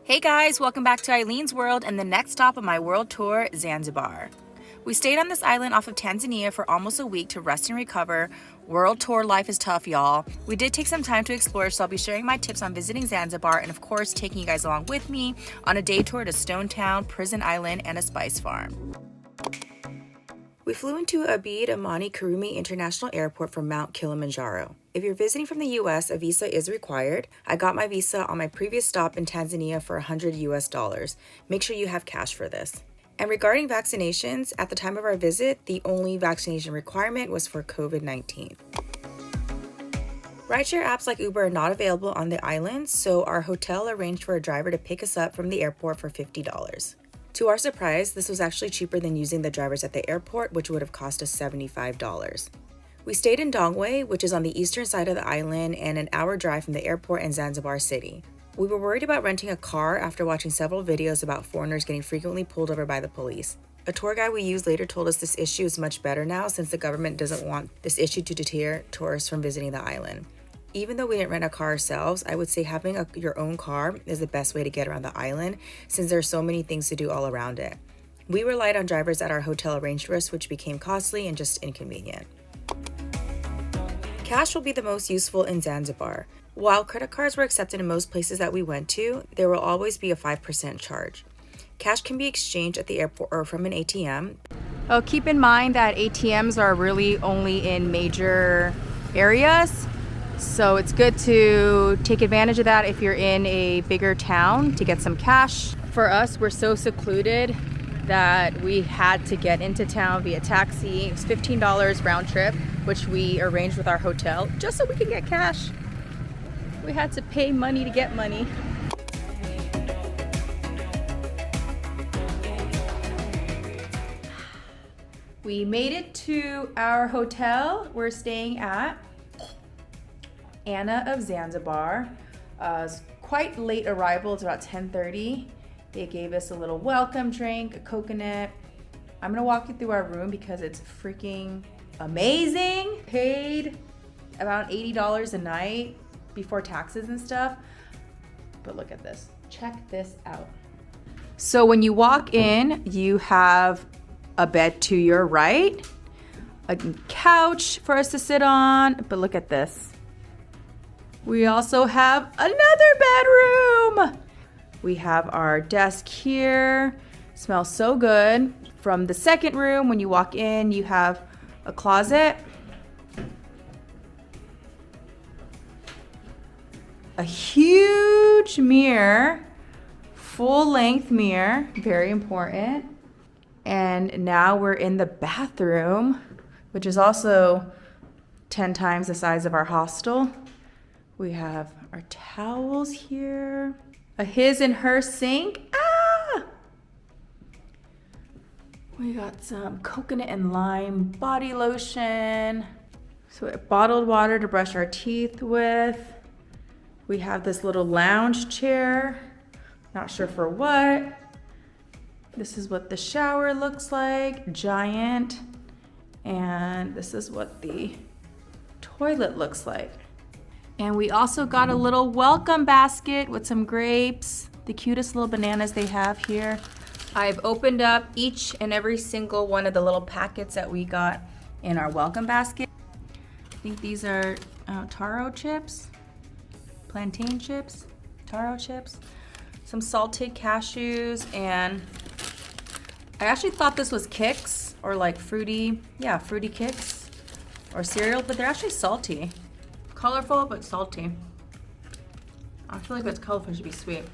Hey guys, welcome back to Eileen's World and the next stop on my world tour, Zanzibar. We stayed on this island off of Tanzania for almost a week to rest and recover. World tour life is tough, y'all. We did take some time to explore, so I'll be sharing my tips on visiting Zanzibar and of course taking you guys along with me on a day tour to Stone Town, Prison Island, and a spice farm. We flew into Abid Amani Karume International Airport from Mount Kilimanjaro. If you're visiting from the US, a visa is required. I got my visa on my previous stop in Tanzania for $100 US. Make sure you have cash for this. And regarding vaccinations, at the time of our visit, the only vaccination requirement was for COVID-19. Rideshare apps like Uber are not available on the island, so our hotel arranged for a driver to pick us up from the airport for $50. To our surprise, this was actually cheaper than using the drivers at the airport, which would have cost us $75. We stayed in Dongwe, which is on the eastern side of the island and an hour drive from the airport and Zanzibar City. We were worried about renting a car after watching several videos about foreigners getting frequently pulled over by the police. A tour guide we used later told us this issue is much better now since the government doesn't want this issue to deter tourists from visiting the island. Even though we didn't rent a car ourselves, I would say having your own car is the best way to get around the island since there are so many things to do all around it. We relied on drivers that our hotel arranged for us, which became costly and just inconvenient. Cash will be the most useful in Zanzibar. While credit cards were accepted in most places that we went to, there will always be a 5% charge. Cash can be exchanged at the airport or from an ATM. Oh, keep in mind that ATMs are really only in major areas. So it's good to take advantage of that if you're in a bigger town to get some cash. For us, we're so secluded that we had to get into town via taxi. It was $15 round trip, which we arranged with our hotel just so we could get cash. We had to pay money to get money. We made it to our hotel. We're staying at Anna of Zanzibar. It's quite late arrival. It's about 10:30. They gave us a little welcome drink, a coconut. I'm gonna walk you through our room because it's freaking amazing. Paid about $80 a night before taxes and stuff. But look at this. Check this out. So when you walk in, you have a bed to your right, a couch for us to sit on. But look at this. We also have another bedroom. We have our desk here. Smells so good. From the second room, when you walk in, you have a closet, a huge mirror, full-length mirror, very important. And now we're in the bathroom, which is also 10 times the size of our hostel. We have our towels here, a his and her sink. We got some coconut and lime body lotion. So bottled water to brush our teeth with. We have this little lounge chair, not sure for what. This is what the shower looks like, giant. And this is what the toilet looks like. And we also got a little welcome basket with some grapes, the cutest little bananas they have here. I've opened up each and every single one of the little packets that we got in our welcome basket. I think these are taro chips, plantain chips, taro chips, some salted cashews, and I actually thought this was Kix or like fruity Kix or cereal, but they're actually salty. Colorful, but salty. I feel like if it's colorful, it should be sweet.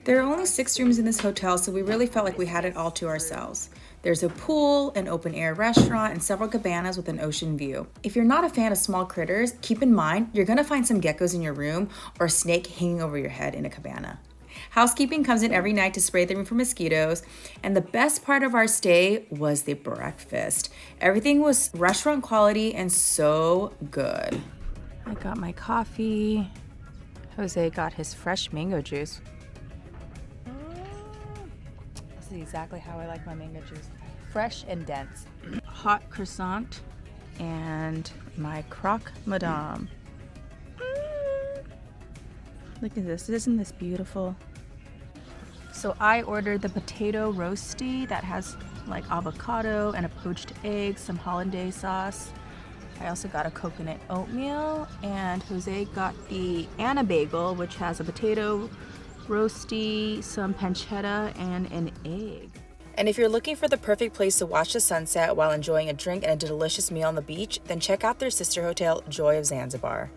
There are only 6 rooms in this hotel, so we really felt like we had it all to ourselves. There's a pool, an open-air restaurant, and several cabanas with an ocean view. If you're not a fan of small critters, keep in mind you're gonna find some geckos in your room or a snake hanging over your head in a cabana. Housekeeping comes in every night to spray the room for mosquitoes, and the best part of our stay was the breakfast. Everything was restaurant quality and so good. I got my coffee. Jose got his fresh mango juice. This is exactly how I like my mango juice. Fresh and dense. Hot croissant and my croque madame. Look at this. Isn't this beautiful? So I ordered the potato roasty that has like avocado and a poached egg, some hollandaise sauce. I also got a coconut oatmeal, and Jose got the Anna bagel, which has a potato roasty, some pancetta, and an egg. And if you're looking for the perfect place to watch the sunset while enjoying a drink and a delicious meal on the beach, then check out their sister hotel, Joy of Zanzibar.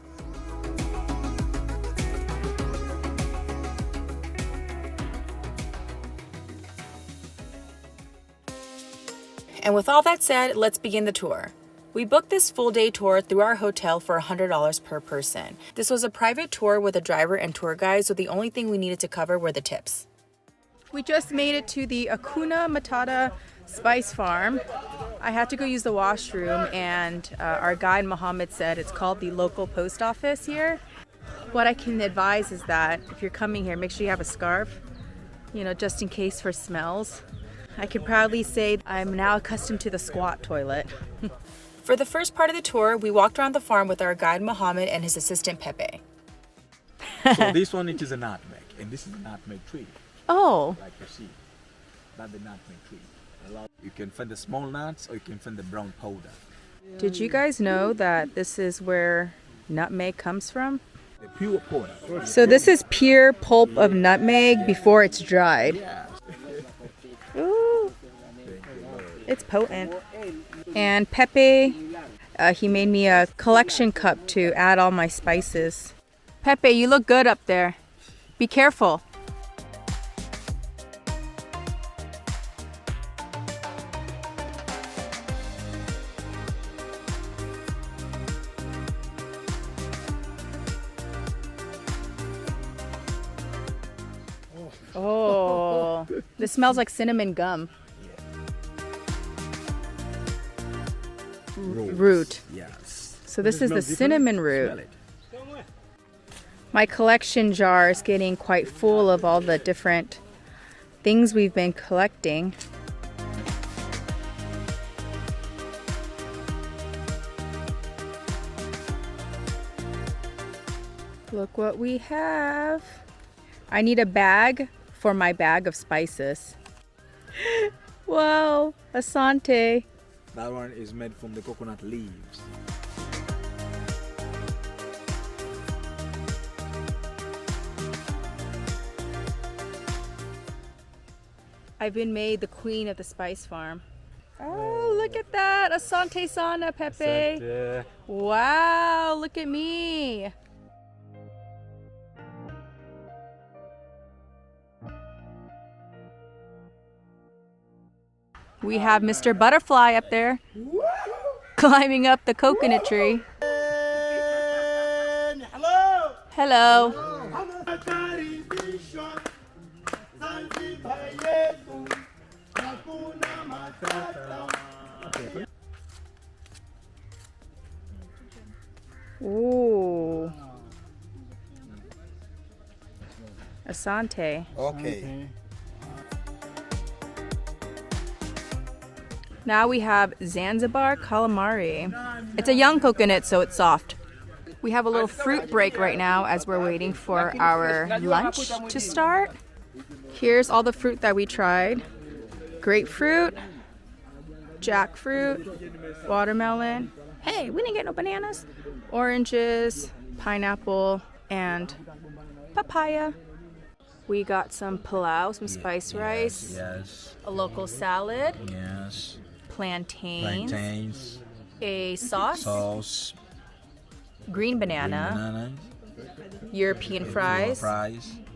And with all that said, let's begin the tour. We booked this full day tour through our hotel for $100 per person. This was a private tour with a driver and tour guide, so the only thing we needed to cover were the tips. We just made it to the Hakuna Matata Spice Farm. I had to go use the washroom, and our guide Mohammed said it's called the local post office here. What I can advise is that if you're coming here, make sure you have a scarf, just in case for smells. I can proudly say I'm now accustomed to the squat toilet. For the first part of the tour, we walked around the farm with our guide Mohammed and his assistant Pepe. So this one, it is a nutmeg, and this is a nutmeg tree. Oh. Like you see, that's the nutmeg tree. You can find the small nuts, or you can find the brown powder. Did you guys know that this is where nutmeg comes from? The pure powder. So this is pure pulp of nutmeg before it's dried. Yeah. Ooh, it's potent. And Pepe, he made me a collection cup to add all my spices. Pepe, you look good up there. Be careful. Oh, this smells like cinnamon gum. Root. Yes. So this is the cinnamon root. Smell it. My collection jar is getting quite full of all the different things we've been collecting. Look what we have. I need a bag for my bag of spices. Wow, asante. That one is made from the coconut leaves. I've been made the queen of the spice farm. Oh, look at that. Asante sana, Pepe. Wow, look at me. We have Mr. Butterfly up there climbing up the coconut tree. Hello. Hello. Ooh. Asante. Okay. Now we have Zanzibar calamari. It's a young coconut, so it's soft. We have a little fruit break right now as we're waiting for our lunch to start. Here's all the fruit that we tried. Grapefruit, jackfruit, watermelon. Hey, we didn't get no bananas. Oranges, pineapple, and papaya. We got some pilau, some spice rice, Yes. a local salad, Yes. plantains, a sauce, green banana, European fries,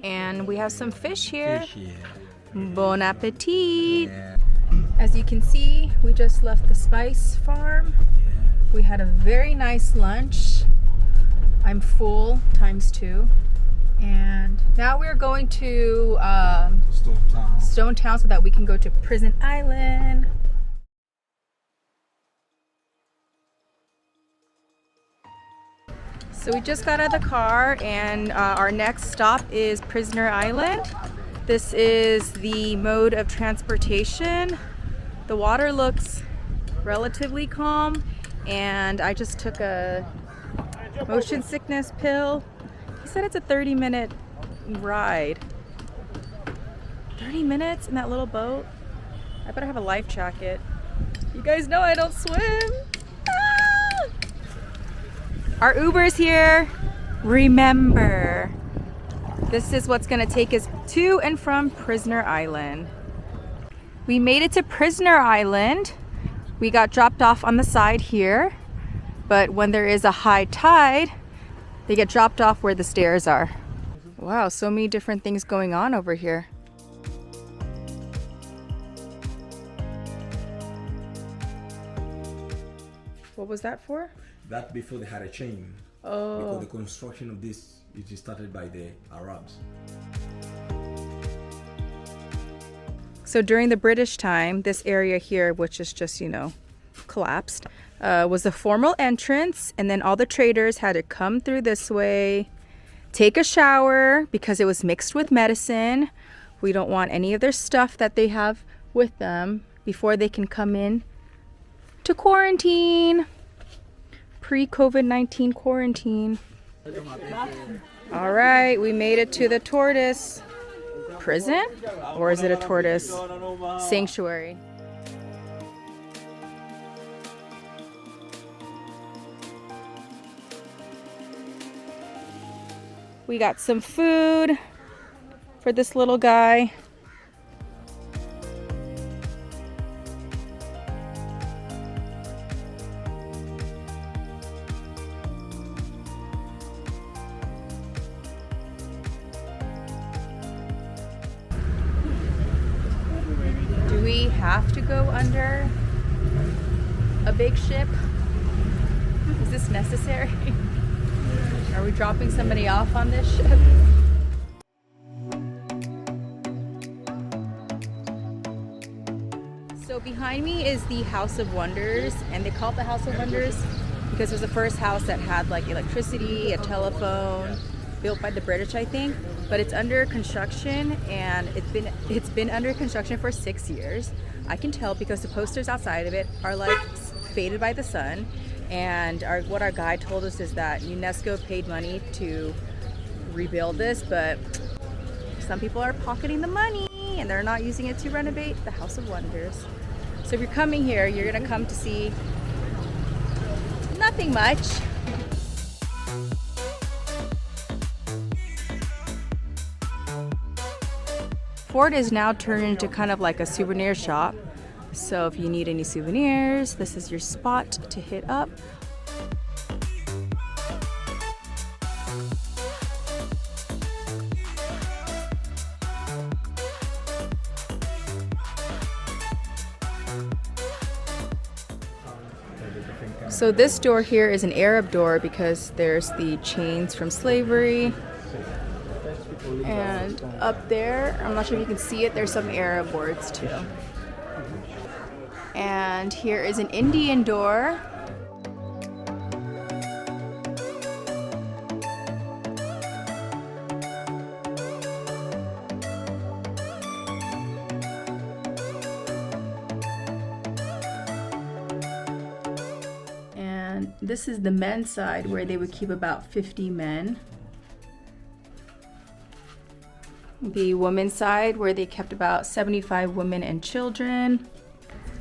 and we have some fish here. Bon appetit! Yeah. As you can see, we just left the spice farm. We had a very nice lunch. I'm full ×2. And now we're going to Stone Town so that we can go to Prison Island. So we just got out of the car, and our next stop is Prisoner Island. This is the mode of transportation. The water looks relatively calm, and I just took a motion sickness pill. He said it's a 30-minute ride. 30 minutes in that little boat? I better have a life jacket. You guys know I don't swim. Ah! Our Uber's here. Remember, this is what's gonna take us to and from Prisoner Island. We made it to Prisoner Island. We got dropped off on the side here, but when there is a high tide, they get dropped off where the stairs are. Wow, so many different things going on over here. What was that for? That before they had a chain. Oh. Because the construction of this is started by the Arabs. So during the British time, this area here, which is just, you know, collapsed, was a formal entrance, and then all the traders had to come through this way, take a shower because it was mixed with medicine. We don't want any of their stuff that they have with them before they can come in to quarantine. Pre-COVID-19 quarantine. All right, we made it to the tortoise prison, or is it a tortoise sanctuary? We got some food for this little guy. Do we have to go under a big ship? Is this necessary? Are we dropping somebody off on this ship? So behind me is the House of Wonders, and they call it the House of Wonders because it was the first house that had like electricity, a telephone, built by the British, I think. But it's under construction, and it's been under construction for 6 years. I can tell because the posters outside of it are like faded by the sun. And what our guide told us is that UNESCO paid money to rebuild this, but some people are pocketing the money and they're not using it to renovate the House of Wonders. So if you're coming here, you're gonna come to see nothing much. Fort is now turned into kind of like a souvenir shop. So if you need any souvenirs, this is your spot to hit up. So this door here is an Arab door because there's the chains from slavery. And up there, I'm not sure if you can see it, there's some Arab words too. And here is an Indian door. And this is the men's side where they would keep about 50 men. The women's side where they kept about 75 women and children.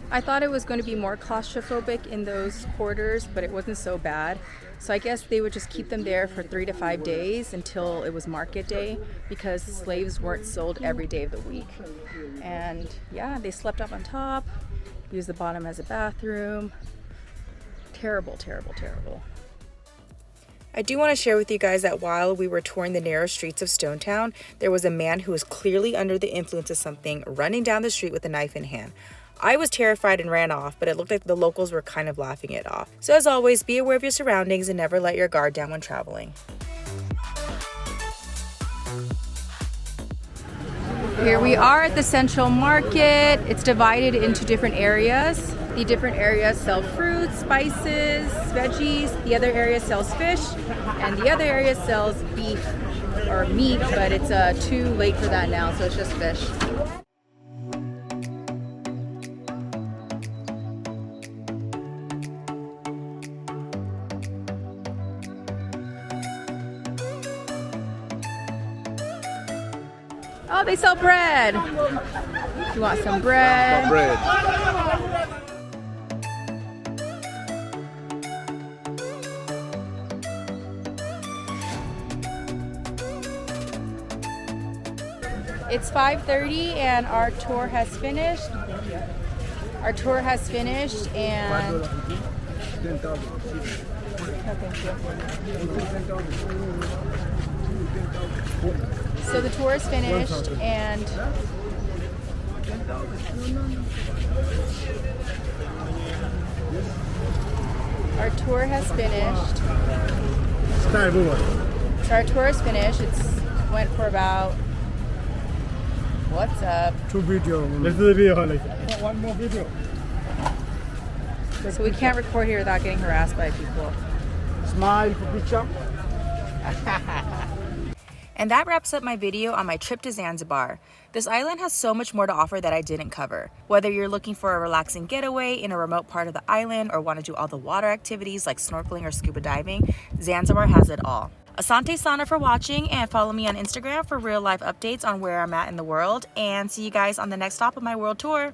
I thought it was going to be more claustrophobic in those quarters, but it wasn't so bad. So I guess they would just keep them there for 3 to 5 days until it was market day, because slaves weren't sold every day of the week. And yeah, they slept up on top, used the bottom as a bathroom. Terrible, terrible, terrible. I do want to share with you guys that while we were touring the narrow streets of Stone Town, there was a man who was clearly under the influence of something running down the street with a knife in hand. I was terrified and ran off, but it looked like the locals were kind of laughing it off. So as always, be aware of your surroundings and never let your guard down when traveling. Here we are at the Central Market. It's divided into different areas. The different areas sell fruits, spices, veggies. The other area sells fish, and the other area sells beef or meat, but it's too late for that now, so it's just fish. Oh, they sell bread. You want some bread? Bread. It's 5:30 and our tour has finished. Our tour has finished and so the tour is finished and our tour has finished. So our tour is finished. It's went for about what's up? 2 video. Let's do the video. Like one more video. So we can't record here without getting harassed by people. Smile for picture. And that wraps up my video on my trip to Zanzibar. This island has so much more to offer that I didn't cover. Whether you're looking for a relaxing getaway in a remote part of the island or want to do all the water activities like snorkeling or scuba diving, Zanzibar has it all. Asante Sana for watching, and follow me on Instagram for real life updates on where I'm at in the world, and see you guys on the next stop of my world tour.